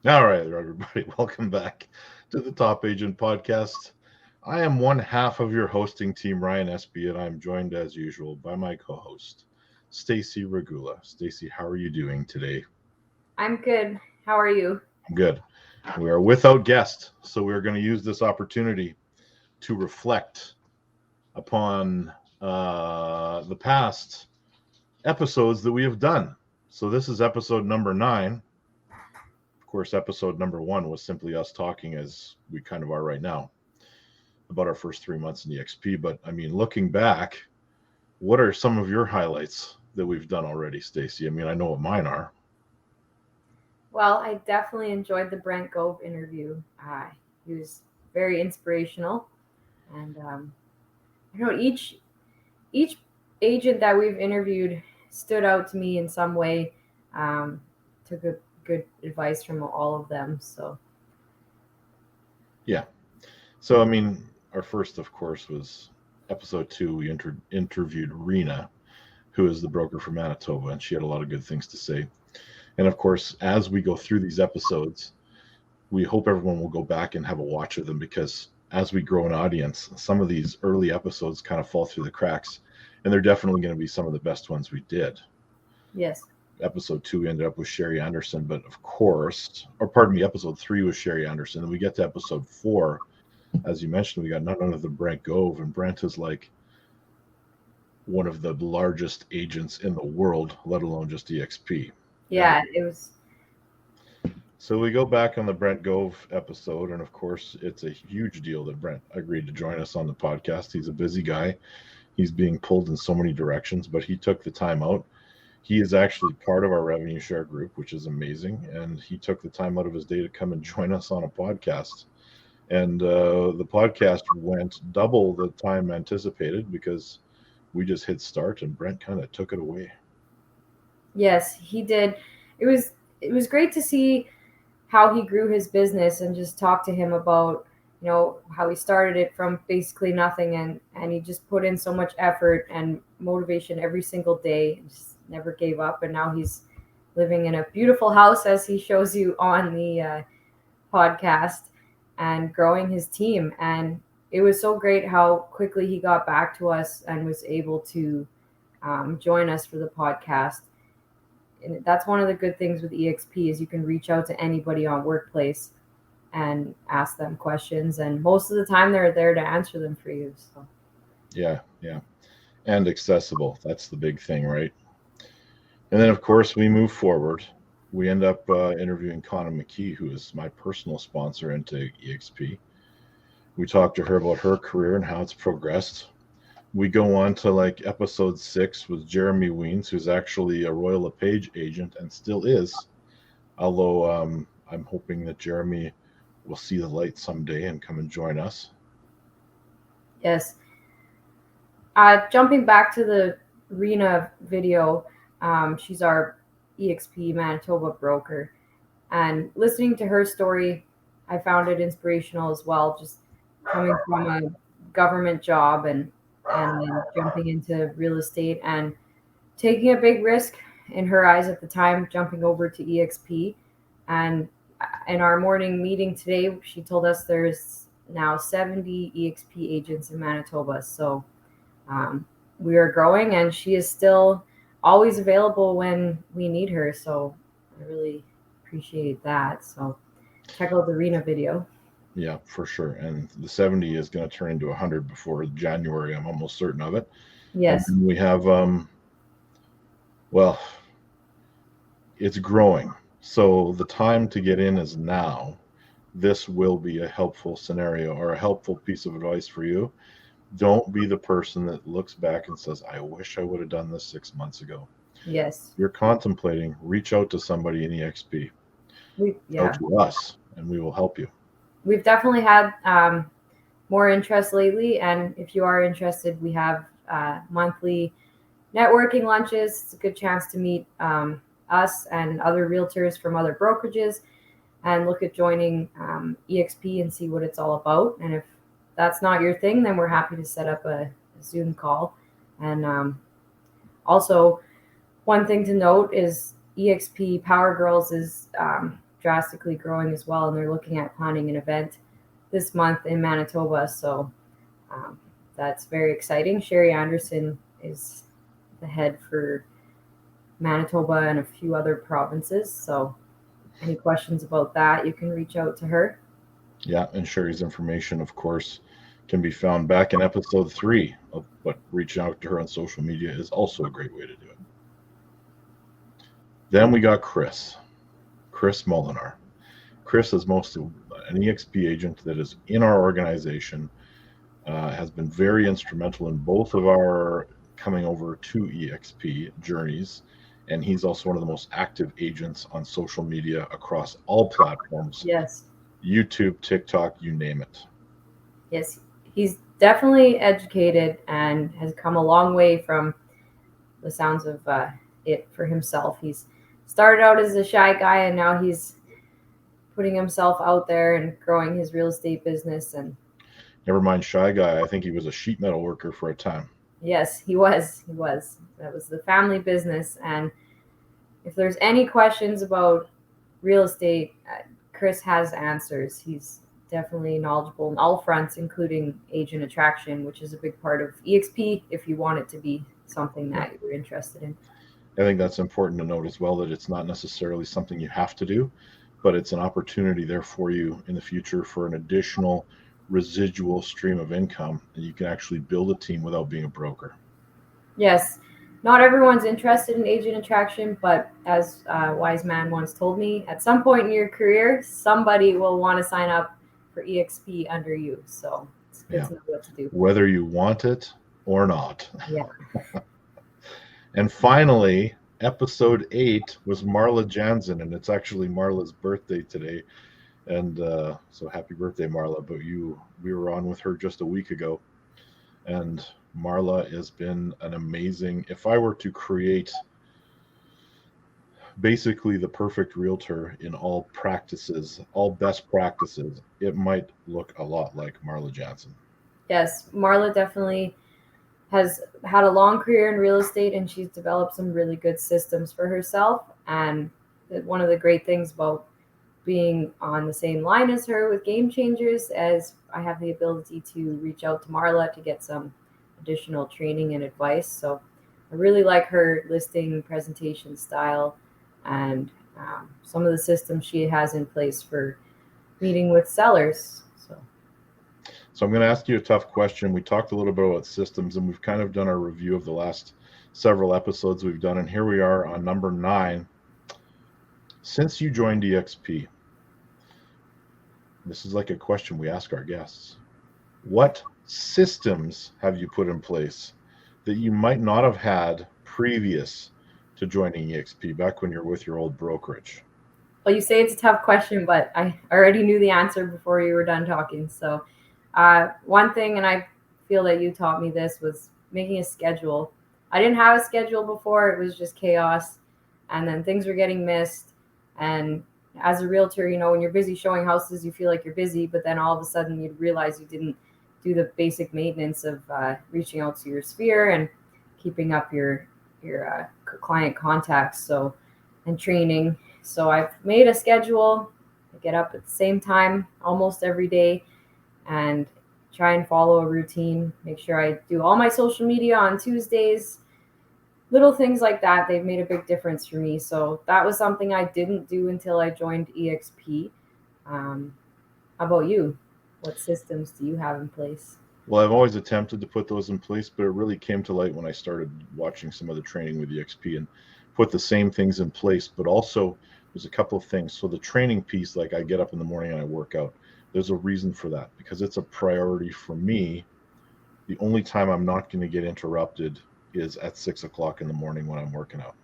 All right, everybody, welcome back to the Top Agent Podcast. I am one half of your hosting team, Ryan Espey, and I'm joined as usual by my co-host, Stacey Regula. Stacey, how are you doing today? I'm good. How are you? Good. We are without guest, so we're going to use this opportunity to reflect upon the past episodes that we have done. So this is episode number 9. Of course, episode number 1 was simply us talking as we kind of are right now about our first 3 months in EXP. But I mean, looking back, what are some of your highlights that we've done already, Stacey? I mean, I know what mine are. Well, I definitely enjoyed the Brent Gove interview. He was very inspirational, and you know, each agent that we've interviewed stood out to me in some way. Um, Took a good advice from all of them. So Yeah. So, I mean, our first, of course, was episode 2. We interviewed Rena, who is the broker from Manitoba, and she had a lot of good things to say. And of course, as we go through these episodes, we hope everyone will go back and have a watch of them because as we grow an audience, some of these early episodes kind of fall through the cracks, and they're definitely going to be some of the best ones we did. yes, Episode 2 we ended up with Sherry Anderson, but of course, or pardon me, episode 3 was Sherry Anderson. And we get to episode 4, as you mentioned, we got none other than Brent Gove, and Brent is like one of the largest agents in the world, let alone just EXP. And yeah, it was. so we go back on the Brent Gove episode, and of course, it's a huge deal that Brent agreed to join us on the podcast. He's a busy guy. He's being pulled in so many directions, but he took the time out. He is actually part of our revenue share group, which is amazing. And he took the time out of his day to come and join us on a podcast. And the podcast went double the time anticipated because we just hit start and Brent kind of took it away. Yes, he did. It was great to see how he grew his business and just talk to him about how he started it from basically nothing, and he just put in so much effort and motivation every single day and just never gave up, and now he's living in a beautiful house as he shows you on the podcast, and growing his team. And it was so great how quickly he got back to us and was able to join us for the podcast. And that's one of the good things with EXP is you can reach out to anybody on Workplace and ask them questions, and most of the time they're there to answer them for you. So Yeah, yeah. And accessible. That's the big thing, right? And then, of course, we move forward. We end up interviewing Connor Mckee, who is my personal sponsor into EXP. We talked to her about her career and how it's progressed. We go on to like episode 6 with Jeremy Weens, who's actually a Royal LePage agent and still is. Although I'm hoping that Jeremy will see the light someday and come and join us. yes, jumping back to the Rena video, she's our EXP Manitoba broker, and listening to her story, I found it inspirational as well. Just coming from a government job and then jumping into real estate and taking a big risk in her eyes at the time, jumping over to EXP. And in our morning meeting today, she told us there's now 70 EXP agents in Manitoba. So um, we are growing, and she is still always available when we need her. So I really appreciate that. So check out the Rena video. Yeah, for sure. And the 70 is going to turn into 100 before January. I'm almost certain of it. And Yes, then we have, well, it's growing. So the time to get in is now. This will be a helpful scenario or a helpful piece of advice for you. Don't be the person that looks back and says, I wish I would have done this 6 months ago. yes, You're contemplating, reach out to somebody in EXP, out yeah, to us, and we will help you. we've definitely had more interest lately. And if you are interested, we have monthly networking lunches. It's a good chance to meet us and other realtors from other brokerages and look at joining EXP and see what it's all about. And if that's not your thing, then we're happy to set up a Zoom call. And also, one thing to note is EXP Power Girls is drastically growing as well, and they're looking at planning an event this month in Manitoba. So that's very exciting. Sherry Anderson is the head for Manitoba and a few other provinces. So any questions about that, you can reach out to her. Yeah, and Sherry's information, of course, can be found back in episode 3 of what reaching out to her on social media is also a great way to do it. Then we got Chris Molinar. Chris is most of an EXP agent that is in our organization, has been very instrumental in both of our coming over to EXP journeys. And he's also one of the most active agents on social media across all platforms. Yes. YouTube, TikTok, you name it. Yes, he's definitely educated and has come a long way from the sounds of it for himself. He's started out as a shy guy, and now he's putting himself out there and growing his real estate business. And never mind shy guy, I think he was a sheet metal worker for a time. Yes, he was. That was the family business. And if there's any questions about real estate, Chris has answers. He's definitely knowledgeable on all fronts, including agent attraction, which is a big part of EXP if you want it to be something that you're interested in. I think that's important to note as well, that it's not necessarily something you have to do, but it's an opportunity there for you in the future for an additional residual stream of income, and you can actually build a team without being a broker. Yes, not everyone's interested in agent attraction, but as a wise man once told me, at some point in your career, somebody will want to sign up for EXP under you. So it's good to know what to do. Whether you want it or not. Yeah. And finally, episode 8 was Marla Janzen, and it's actually Marla's birthday today. And so happy birthday, Marla. But we were on with her just a week ago. And Marla has been an amazing, if I were to create basically the perfect realtor in all practices, all best practices, it might look a lot like Marla Janzen. Yes, Marla definitely has had a long career in real estate, and she's developed some really good systems for herself. And one of the great things about being on the same line as her with Game Changers, as I have the ability to reach out to Marla to get some additional training and advice. So I really like her listing presentation style and some of the systems she has in place for meeting with sellers. So I'm going to ask you a tough question. We talked a little bit about systems, and we've kind of done our review of the last several episodes we've done. And here we are on number 9. Since you joined EXP, this is like a question we ask our guests. What systems have you put in place that you might not have had previous to joining EXP, back when you're with your old brokerage? Well, you say it's a tough question, but I already knew the answer before you were done talking. So one thing, and I feel that you taught me this, was making a schedule. I didn't have a schedule before. It was just chaos. And then things were getting missed. And as a realtor, when you're busy showing houses, you feel like you're busy, but then all of a sudden you realize you didn't do the basic maintenance of reaching out to your sphere and keeping up your client contacts and training. So I've made a schedule. I get up at the same time almost every day and try and follow a routine. Make sure I do all my social media on Tuesdays. Little things like that, they've made a big difference for me. So that was something I didn't do until I joined EXP. How about you? What systems do you have in place? Well, I've always attempted to put those in place, but it really came to light when I started watching some of the training with EXP and put the same things in place. But also, there's a couple of things. So the training piece, like I get up in the morning and I work out. There's a reason for that, because it's a priority for me. The only time I'm not going to get interrupted is at 6 o'clock in the morning when I'm working out.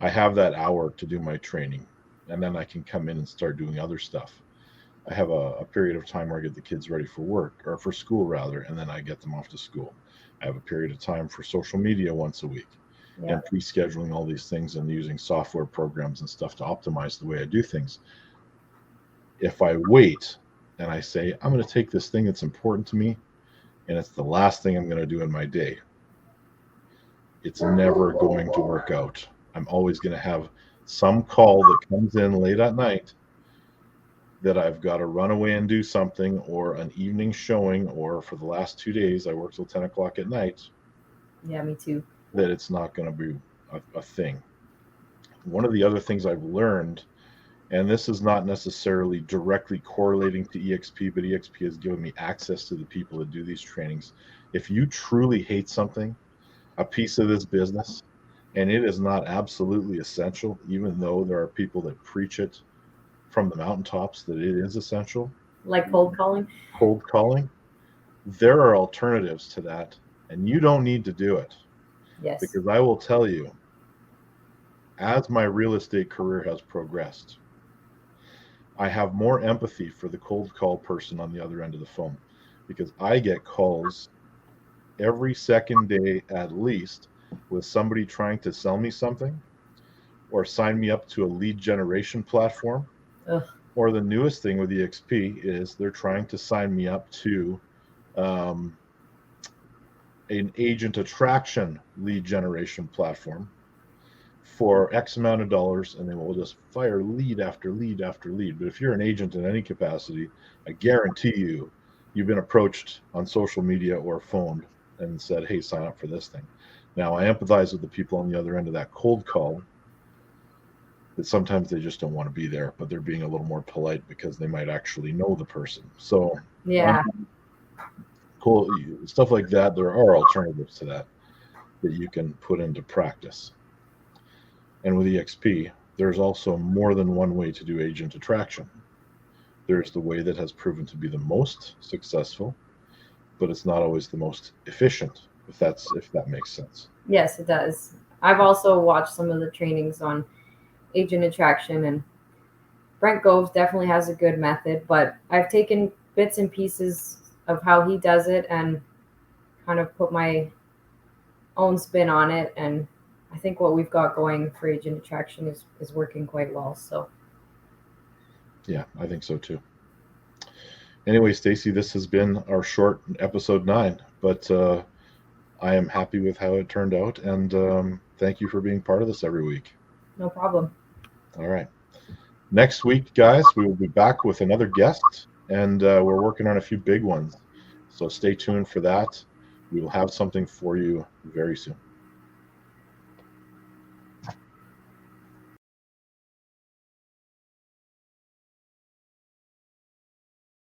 I have that hour to do my training, and then I can come in and start doing other stuff. I have a period of time where I get the kids ready for work, or for school rather, and then I get them off to school. I have a period of time for social media once a week, and pre-scheduling all these things and using software programs and stuff to optimize the way I do things. If I wait and I say, I'm going to take this thing that's important to me, and it's the last thing I'm going to do in my day, it's never going to work out. I'm always going to have some call that comes in late at night that I've got to run away and do something, or an evening showing, or for the last 2 days I work till 10 o'clock at night, Yeah, me too. that it's not going to be a thing. One of the other things I've learned, and this is not necessarily directly correlating to EXP, but EXP has given me access to the people that do these trainings. If you truly hate something, a piece of this business, and it is not absolutely essential, even though there are people that preach it from the mountaintops that it is essential, Like cold calling. cold calling, there are alternatives to that, and you don't need to do it. Yes. Because I will tell you, as my real estate career has progressed, I have more empathy for the cold call person on the other end of the phone, because I get calls every second day at least with somebody trying to sell me something or sign me up to a lead generation platform. Ugh. Or the newest thing with EXP is they're trying to sign me up to an agent attraction lead generation platform for X amount of dollars, and they will just fire lead after lead after lead. But if you're an agent in any capacity, I guarantee you've been approached on social media or phoned and said, hey, sign up for this thing. Now, I empathize with the people on the other end of that cold call, that sometimes they just don't want to be there, but they're being a little more polite because they might actually know the person. So Yeah. Cool stuff like that. There are alternatives to that you can put into practice. And with EXP, there's also more than one way to do agent attraction. There's the way that has proven to be the most successful, but it's not always the most efficient, if that makes sense. Yes, it does. I've also watched some of the trainings on agent attraction, and Brent Gove definitely has a good method, but I've taken bits and pieces of how he does it and kind of put my own spin on it, and I think what we've got going for agent attraction is working quite well. So yeah, I think so too. Anyway, Stacey, this has been our short episode 9, but I am happy with how it turned out, and thank you for being part of this every week. No problem. All right. Next week, guys, we will be back with another guest, and we're working on a few big ones. So stay tuned for that. We will have something for you very soon.